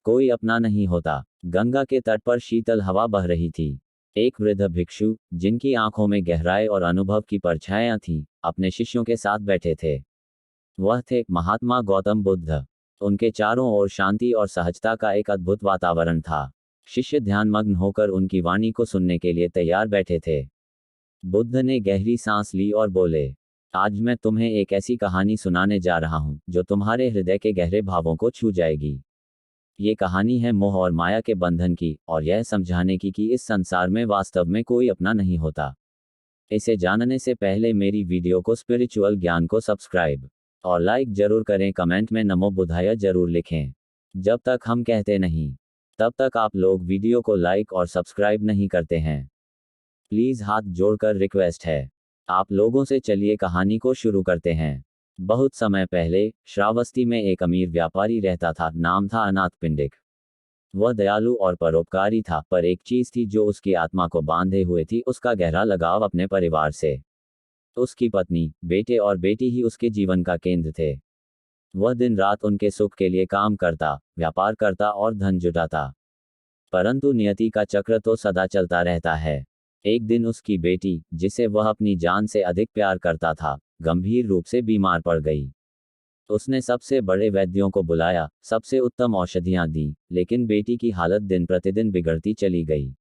कोई अपना नहीं होता। गंगा के तट पर शीतल हवा बह रही थी। एक वृद्ध भिक्षु, जिनकी आंखों में गहराई और अनुभव की परछाइयां थीं, अपने शिष्यों के साथ बैठे थे। वह थे महात्मा गौतम बुद्ध। उनके चारों ओर शांति और सहजता का एक अद्भुत वातावरण था। शिष्य ध्यानमग्न होकर उनकी वाणी को सुनने के लिए तैयार बैठे थे। बुद्ध ने गहरी सांस ली और बोले, आज मैं तुम्हें एक ऐसी कहानी सुनाने जा रहा हूं जो तुम्हारे हृदय के गहरे भावों को छू जाएगी। ये कहानी है मोह और माया के बंधन की, और यह समझाने की कि इस संसार में वास्तव में कोई अपना नहीं होता। इसे जानने से पहले मेरी वीडियो को स्पिरिचुअल ज्ञान को सब्सक्राइब और लाइक जरूर करें। कमेंट में नमो बुद्धाय जरूर लिखें। जब तक हम कहते नहीं, तब तक आप लोग वीडियो को लाइक और सब्सक्राइब नहीं करते हैं। प्लीज़ हाथ जोड़कर रिक्वेस्ट है आप लोगों से। चलिए कहानी को शुरू करते हैं। बहुत समय पहले श्रावस्ती में एक अमीर व्यापारी रहता था। नाम था अनाथपिंडिक। वह दयालु और परोपकारी था, पर एक चीज थी जो उसकी आत्मा को बांधे हुए थी, उसका गहरा लगाव अपने परिवार से। उसकी पत्नी, बेटे और बेटी ही उसके जीवन का केंद्र थे। वह दिन रात उनके सुख के लिए काम करता, व्यापार करता और धन जुटाता। परंतु नियति का चक्र तो सदा चलता रहता है। एक दिन उसकी बेटी, जिसे वह अपनी जान से अधिक प्यार करता था, गंभीर रूप से बीमार पड़ गई। उसने सबसे बड़े वैद्यों को बुलाया, सबसे उत्तम औषधियां दी, लेकिन बेटी की हालत दिन प्रतिदिन बिगड़ती चली गई।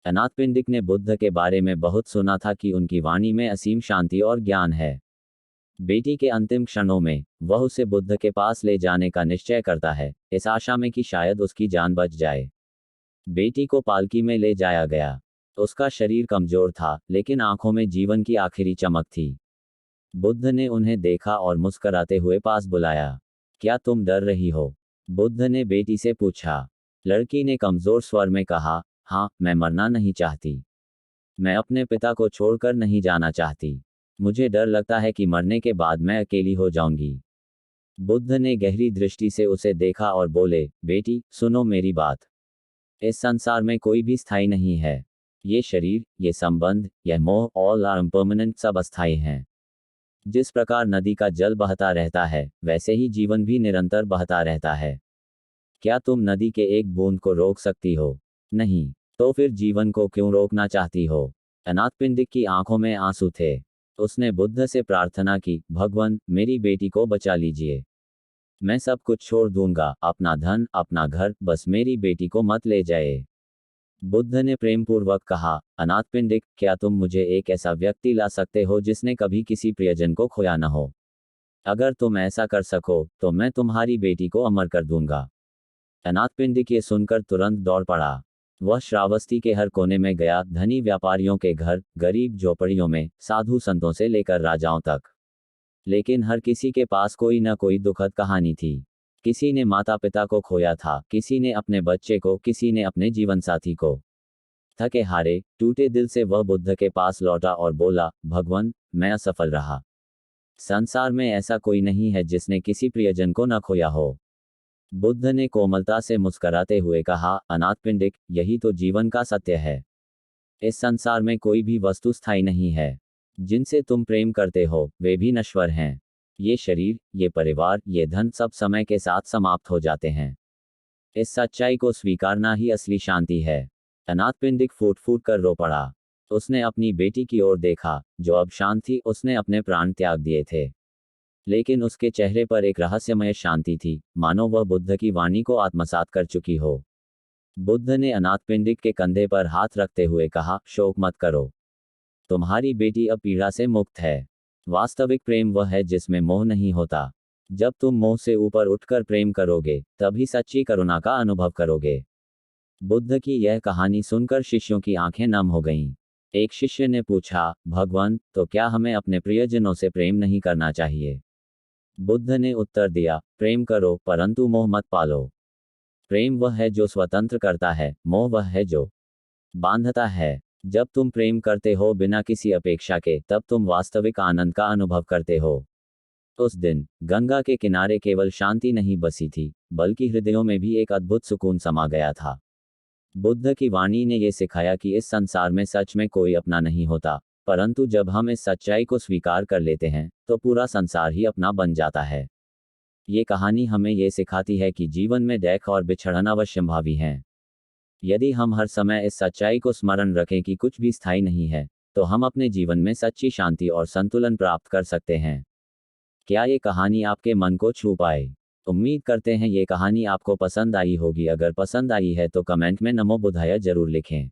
अनाथपिंडिक ने बुद्ध के बारे में बहुत सुना था कि उनकी वाणी में असीम शांति और ज्ञान है। बेटी के अंतिम क्षणों में वह उसे बुद्ध के पास ले जाने का निश्चय करता है, इस आशा में कि शायद उसकी जान बच जाए। बेटी को पालकी में ले जाया गया। उसका शरीर कमजोर था, लेकिन आंखों में जीवन की आखिरी चमक थी। बुद्ध ने उन्हें देखा और मुस्कराते हुए पास बुलाया। क्या तुम डर रही हो? बुद्ध ने बेटी से पूछा। लड़की ने कमजोर स्वर में कहा, हाँ, मैं मरना नहीं चाहती। मैं अपने पिता को छोड़कर नहीं जाना चाहती। मुझे डर लगता है कि मरने के बाद मैं अकेली हो जाऊंगी। बुद्ध ने गहरी दृष्टि से उसे देखा और बोले, बेटी, सुनो मेरी बात। इस संसार में कोई भी स्थायी नहीं है। ये शरीर, ये संबंध, यह मोह, ऑल आर इम्परमानेंट, सब अस्थायी हैं। जिस प्रकार नदी का जल बहता रहता है, वैसे ही जीवन भी निरंतर बहता रहता है। क्या तुम नदी के एक बूंद को रोक सकती हो? नहीं। तो फिर जीवन को क्यों रोकना चाहती हो? अनाथपिंडिक की आंखों में आंसू थे। उसने बुद्ध से प्रार्थना की, भगवान, मेरी बेटी को बचा लीजिए। मैं सब कुछ छोड़ दूंगा, अपना धन, अपना घर, बस मेरी बेटी को मत ले जाए। बुद्ध ने प्रेमपूर्वक कहा, अनाथपिंडिक, क्या तुम मुझे एक ऐसा व्यक्ति ला सकते हो जिसने कभी किसी प्रियजन को खोया न हो? अगर तुम ऐसा कर सको, तो मैं तुम्हारी बेटी को अमर कर दूंगा। अनाथपिंडिक ये सुनकर तुरंत दौड़ पड़ा। वह श्रावस्ती के हर कोने में गया, धनी व्यापारियों के घर, गरीब झोपड़ियों में, साधु संतों से लेकर राजाओं तक। लेकिन हर किसी के पास कोई न कोई दुखद कहानी थी। किसी ने माता पिता को खोया था, किसी ने अपने बच्चे को, किसी ने अपने जीवन साथी को। थके हारे, टूटे दिल से वह बुद्ध के पास लौटा और बोला, भगवान, मैं असफल रहा। संसार में ऐसा कोई नहीं है जिसने किसी प्रियजन को न खोया हो। बुद्ध ने कोमलता से मुस्कराते हुए कहा, अनाथपिंडिक, यही तो जीवन का सत्य है। इस संसार में कोई भी वस्तु स्थायी नहीं है। जिनसे तुम प्रेम करते हो, वे भी नश्वर हैं। ये शरीर, ये परिवार, ये धन, सब समय के साथ समाप्त हो जाते हैं। इस सच्चाई को स्वीकारना ही असली शांति है। अनाथपिंडिक फूट फूट कर रो पड़ा। उसने अपनी बेटी की ओर देखा, जो अब शांत थी। उसने अपने प्राण त्याग दिए थे, लेकिन उसके चेहरे पर एक रहस्यमय शांति थी, मानो वह बुद्ध की वाणी को आत्मसात कर चुकी हो। बुद्ध ने अनाथपिंडिक के कंधे पर हाथ रखते हुए कहा, शोक मत करो। तुम्हारी बेटी अब पीड़ा से मुक्त है। वास्तविक प्रेम वह है जिसमें मोह नहीं होता। जब तुम मोह से ऊपर उठकर प्रेम करोगे, तभी सच्ची करुणा का अनुभव करोगे। बुद्ध की यह कहानी सुनकर शिष्यों की आंखें नम हो गईं। एक शिष्य ने पूछा, भगवान, तो क्या हमें अपने प्रियजनों से प्रेम नहीं करना चाहिए? बुद्ध ने उत्तर दिया, प्रेम करो, परंतु मोह मत पालो। प्रेम वह है जो स्वतंत्र करता है, मोह वह है जो बांधता है। जब तुम प्रेम करते हो बिना किसी अपेक्षा के, तब तुम वास्तविक आनंद का अनुभव करते हो। उस दिन गंगा के किनारे केवल शांति नहीं बसी थी, बल्कि हृदयों में भी एक अद्भुत सुकून समा गया था। बुद्ध की वाणी ने यह सिखाया कि इस संसार में सच में कोई अपना नहीं होता, परंतु जब हम इस सच्चाई को स्वीकार कर लेते हैं, तो पूरा संसार ही अपना बन जाता है। ये कहानी हमें ये सिखाती है कि जीवन में देख और बिछड़न अवश्यंभावी हैं। यदि हम हर समय इस सच्चाई को स्मरण रखें कि कुछ भी स्थायी नहीं है, तो हम अपने जीवन में सच्ची शांति और संतुलन प्राप्त कर सकते हैं। क्या ये कहानी आपके मन को छू पाए? उम्मीद करते हैं ये कहानी आपको पसंद आई होगी। अगर पसंद आई है तो कमेंट में नमो बुद्धाय जरूर लिखें।